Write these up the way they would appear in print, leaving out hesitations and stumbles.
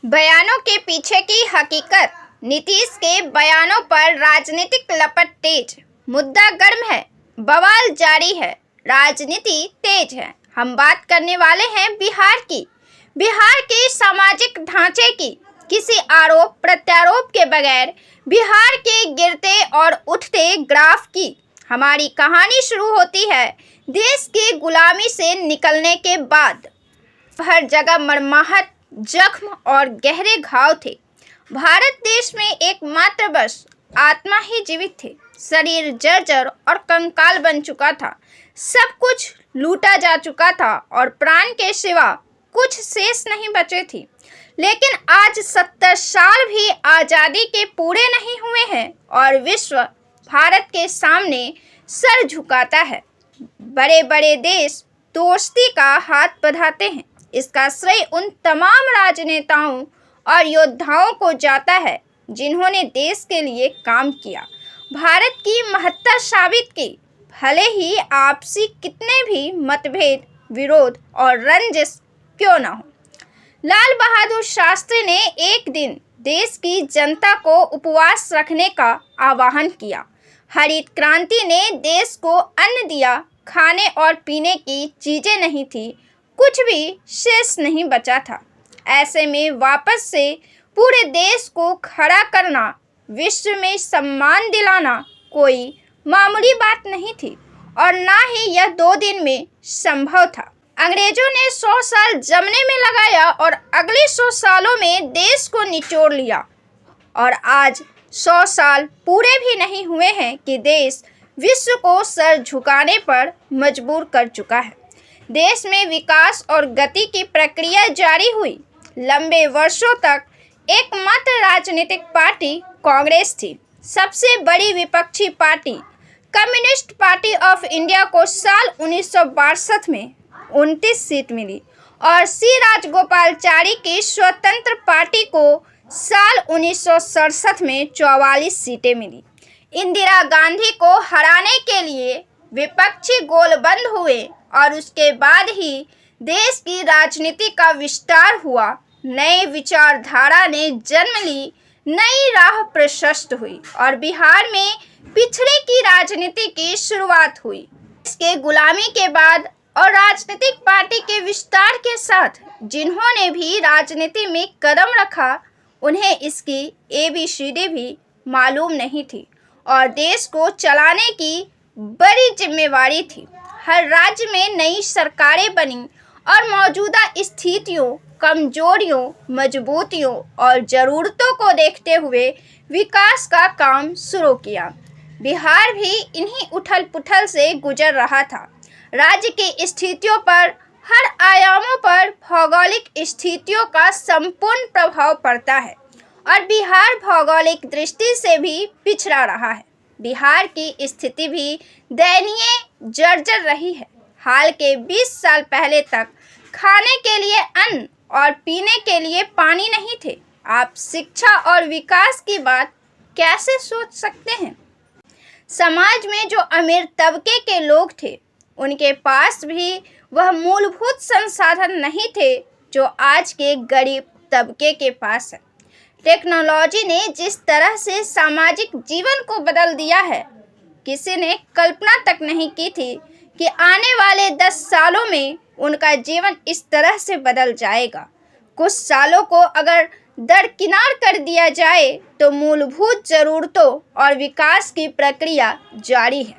बयानों के पीछे की हकीकत। नीतीश के बयानों पर राजनीतिक लपट तेज। मुद्दा गर्म है, बवाल जारी है, राजनीति तेज है। हम बात करने वाले हैं बिहार की। बिहार के सामाजिक ढांचे की। किसी आरोप प्रत्यारोप के बगैर बिहार के गिरते और उठते ग्राफ की। हमारी कहानी शुरू होती है देश की गुलामी से निकलने के बाद। हर जगह मरमाहट, जख्म और गहरे घाव थे। भारत देश में एकमात्र बस आत्मा ही जीवित थी। शरीर जर्जर और कंकाल बन चुका था। सब कुछ लूटा जा चुका था और प्राण के सिवा कुछ शेष नहीं बचे थी। लेकिन आज 70 साल भी आज़ादी के पूरे नहीं हुए हैं और विश्व भारत के सामने सर झुकाता है। बड़े बड़े देश दोस्ती का हाथ बढ़ाते हैं। इसका श्रेय उन तमाम राजनेताओं और योद्धाओं को जाता है जिन्होंने देश के लिए काम किया, भारत की महत्ता साबित की। भले ही आपसी कितने भी मतभेद, विरोध और रंजिश क्यों न हो। लाल बहादुर शास्त्री ने एक दिन देश की जनता को उपवास रखने का आह्वान किया। हरित क्रांति ने देश को अन्न दिया, खाने और पीने की चीजें नहीं थी, कुछ भी शेष नहीं बचा था। ऐसे में वापस से पूरे देश को खड़ा करना, विश्व में सम्मान दिलाना कोई मामूली बात नहीं थी और ना ही यह 2 दिन में संभव था। अंग्रेजों ने 100 साल जमने में लगाया और अगले 100 सालों में देश को निचोड़ लिया और आज 100 साल पूरे भी नहीं हुए हैं कि देश विश्व को सर झुकाने पर मजबूर कर चुका है। देश में विकास और गति की प्रक्रिया जारी हुई। लंबे वर्षों तक एकमात्र राजनीतिक पार्टी कांग्रेस थी। सबसे बड़ी विपक्षी party communist party of India को साल 1962 में 29 सीट मिली और सी राजगोपालाचारी की स्वतंत्र पार्टी को साल 1967 में 44 सीटें मिली। इंदिरा गांधी को हराने के लिए विपक्षी गोलबंद हुए और उसके बाद ही देश की राजनीति का विस्तार हुआ। नई विचारधारा ने जन्म ली, नई राह प्रशस्त हुई और बिहार में पिछड़े की राजनीति की शुरुआत हुई। इसके गुलामी के बाद और राजनीतिक पार्टी के विस्तार के साथ जिन्होंने भी राजनीति में कदम रखा, उन्हें इसकी ABCD भी मालूम नहीं थी और देश को चलाने की बड़ी जिम्मेवारी थी। हर राज्य में नई सरकारें बनी और मौजूदा स्थितियों, कमजोरियों, मजबूतियों और ज़रूरतों को देखते हुए विकास का काम शुरू किया। बिहार भी इन्हीं उथल पुथल से गुजर रहा था। राज्य की स्थितियों पर, हर आयामों पर भौगोलिक स्थितियों का संपूर्ण प्रभाव पड़ता है और बिहार भौगोलिक दृष्टि से भी पिछड़ा रहा है। बिहार की स्थिति भी दयनीय जर्जर रही है। हाल के 20 साल पहले तक खाने के लिए अन्न और पीने के लिए पानी नहीं थे। आप शिक्षा और विकास की बात कैसे सोच सकते हैं? समाज में जो अमीर तबके के लोग थे, उनके पास भी वह मूलभूत संसाधन नहीं थे जो आज के गरीब तबके के पास है। टेक्नोलॉजी ने जिस तरह से सामाजिक जीवन को बदल दिया है, किसी ने कल्पना तक नहीं की थी कि आने वाले 10 सालों में उनका जीवन इस तरह से बदल जाएगा। कुछ सालों को अगर दरकिनार कर दिया जाए तो मूलभूत ज़रूरतों और विकास की प्रक्रिया जारी है।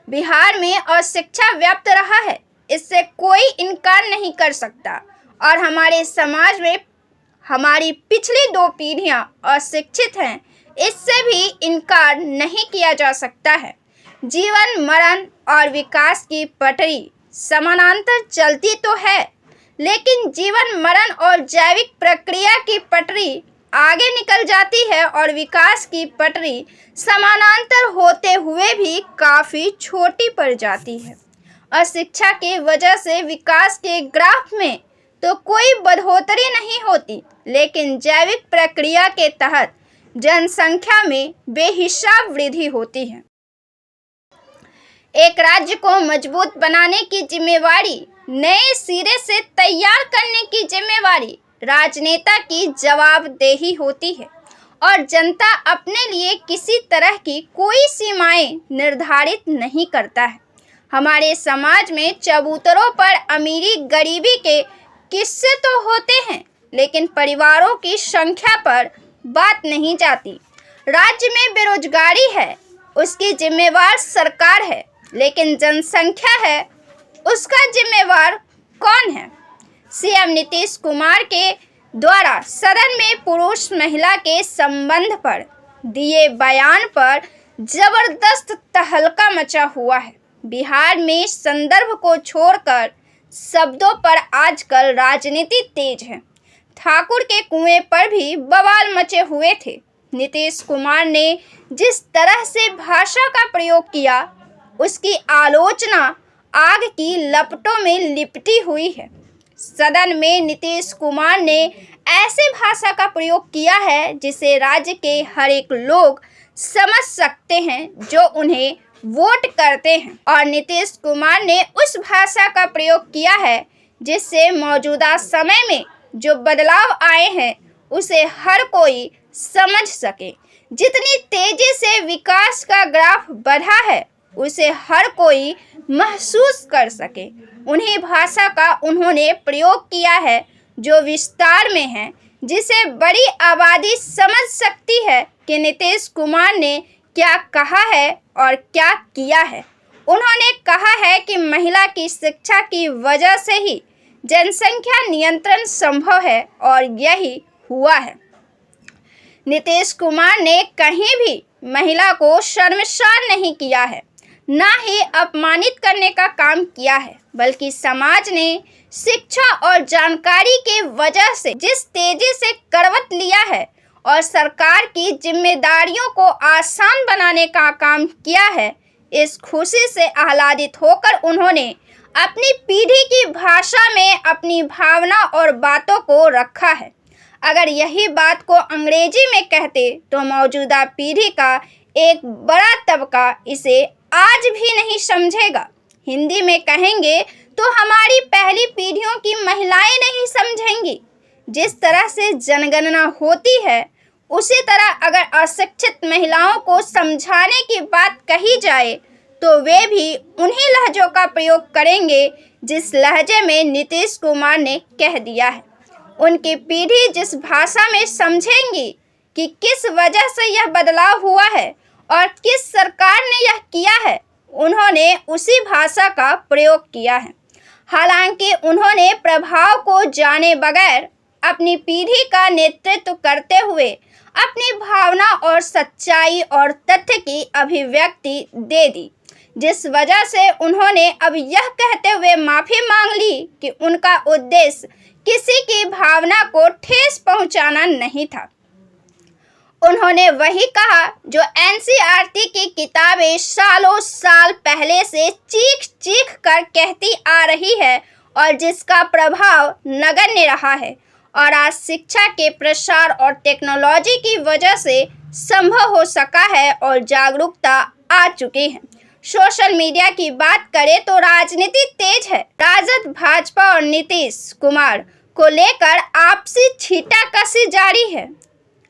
बिहार में अशिक्षा व्याप्त रहा है, इससे कोई इनकार नहीं कर सकता और हमारे समाज में हमारी पिछली 2 पीढ़ियां अशिक्षित हैं, इससे भी इनकार नहीं किया जा सकता है। जीवन मरण और विकास की पटरी समानांतर चलती तो है, लेकिन जीवन मरण और जैविक प्रक्रिया की पटरी आगे निकल जाती है और विकास की पटरी समानांतर होते हुए भी काफ़ी छोटी पड़ जाती है। अशिक्षा की वजह से विकास के ग्राफ में तो कोई बढ़ोतरी नहीं होती, लेकिन जैविक प्रक्रिया के तहत जनसंख्या में बेहिसाब वृद्धि होती है। एक राज्य को मजबूत बनाने की जिम्मेवारी, नए सिरे से तैयार करने की जिम्मेवारी राजनेता की जवाबदेही होती है और जनता अपने लिए किसी तरह की कोई सीमाएं निर्धारित नहीं करता है। हमारे समाज में चबूतरों पर अमीरी गरीबी के किस्से तो होते हैं, लेकिन परिवारों की संख्या पर बात नहीं जाती। राज्य में बेरोजगारी है, उसकी जिम्मेवार सरकार है, लेकिन जनसंख्या है, उसका जिम्मेवार कौन है? सीएम नीतीश कुमार के द्वारा सदन में पुरुष महिला के संबंध पर दिए बयान पर जबरदस्त तहलका मचा हुआ है। बिहार में संदर्भ को छोड़कर शब्दों पर आजकल राजनीति तेज है। ठाकुर के कुएं पर भी बवाल मचे हुए थे। नीतीश कुमार ने जिस तरह से भाषा का प्रयोग किया, उसकी आलोचना आग की लपटों में लिपटी हुई है। सदन में नीतीश कुमार ने ऐसे भाषा का प्रयोग किया है जिसे राज्य के हर एक लोग समझ सकते हैं जो उन्हें वोट करते हैं, और नीतीश कुमार ने उस भाषा का प्रयोग किया है जिससे मौजूदा समय में जो बदलाव आए हैं उसे हर कोई समझ सके। जितनी तेजी से विकास का ग्राफ बढ़ा है उसे हर कोई महसूस कर सके। उन्हीं भाषा का उन्होंने प्रयोग किया है जो विस्तार में है, जिसे बड़ी आबादी समझ सकती है कि नीतीश कुमार ने क्या कहा है और क्या किया है। उन्होंने कहा है कि महिला की शिक्षा की वजह से ही जनसंख्या नियंत्रण संभव है, और यही हुआ है। नीतीश कुमार ने कहीं भी महिला को शर्मसार नहीं किया है, ना ही अपमानित करने का काम किया है, बल्कि समाज ने शिक्षा और जानकारी की वजह से जिस तेजी से करवट लिया है और सरकार की जिम्मेदारियों को आसान बनाने का काम किया है, इस खुशी से आह्लादित होकर उन्होंने अपनी पीढ़ी की भाषा में अपनी भावना और बातों को रखा है। अगर यही बात को अंग्रेजी में कहते तो मौजूदा पीढ़ी का एक बड़ा तबका इसे आज भी नहीं समझेगा। हिंदी में कहेंगे तो हमारी पहली पीढ़ियों की महिलाएं नहीं समझेंगी। जिस तरह से जनगणना होती है, उसी तरह अगर अशिक्षित महिलाओं को समझाने की बात कही जाए तो वे भी उन्हीं लहजों का प्रयोग करेंगे जिस लहजे में नीतीश कुमार ने कह दिया है। उनकी पीढ़ी जिस भाषा में समझेंगी कि किस वजह से यह बदलाव हुआ है और किस सरकार ने यह किया है, उन्होंने उसी भाषा का प्रयोग किया है। हालांकि उन्होंने प्रभाव को जाने बगैर अपनी पीढ़ी का नेतृत्व करते हुए अपनी भावना और सच्चाई और तथ्य की अभिव्यक्ति दे दी, जिस वजह से उन्होंने अब यह कहते हुए माफ़ी मांग ली कि उनका उद्देश्य किसी की भावना को ठेस पहुंचाना नहीं था। उन्होंने वही कहा जो एनसीईआरटी की किताबें सालों साल पहले से चीख चीख कर कहती आ रही है और जिसका प्रभाव नगण्य रहा है, और आज शिक्षा के प्रसार और टेक्नोलॉजी की वजह से संभव हो सका है और जागरूकता आ चुकी है। सोशल मीडिया की बात करें तो राजनीति तेज है। राजद, भाजपा और नीतीश कुमार को लेकर आपसी छींटाकशी जारी है,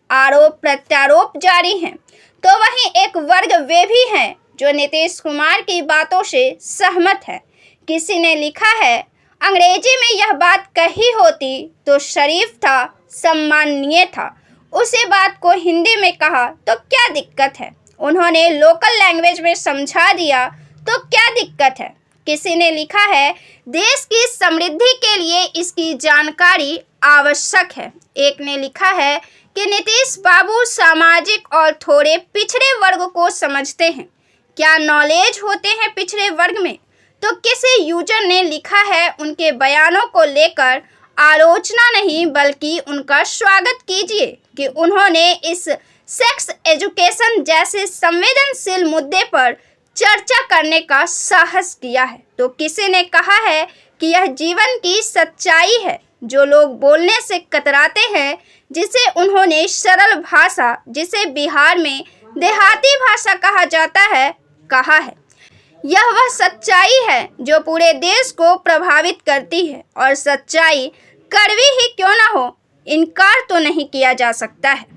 आरोप प्रत्यारोप जारी हैं। तो वहीं एक वर्ग वे भी हैं जो नीतीश कुमार की बातों से सहमत है। किसी ने लिखा है, अंग्रेजी में यह बात कही होती तो शरीफ था, सम्माननीय था, उसी बात को हिंदी में कहा तो क्या दिक्कत है। उन्होंने लोकल लैंग्वेज में समझा दिया तो क्या दिक्कत है। किसी ने लिखा है, देश की समृद्धि के लिए इसकी जानकारी आवश्यक है। एक ने लिखा है कि नीतीश बाबू सामाजिक और थोड़े पिछड़े वर्ग को समझते हैं, क्या नॉलेज होते हैं पिछड़े वर्ग में। तो किसी यूजर ने लिखा है, उनके बयानों को लेकर आलोचना नहीं बल्कि उनका स्वागत कीजिए कि उन्होंने इस सेक्स एजुकेशन जैसे संवेदनशील मुद्दे पर चर्चा करने का साहस किया है। तो किसी ने कहा है कि यह जीवन की सच्चाई है, जो लोग बोलने से कतराते हैं, जिसे उन्होंने सरल भाषा, जिसे बिहार में देहाती भाषा कहा जाता है, कहा है। यह वह सच्चाई है जो पूरे देश को प्रभावित करती है, और सच्चाई कड़वी ही क्यों ना हो, इनकार तो नहीं किया जा सकता है।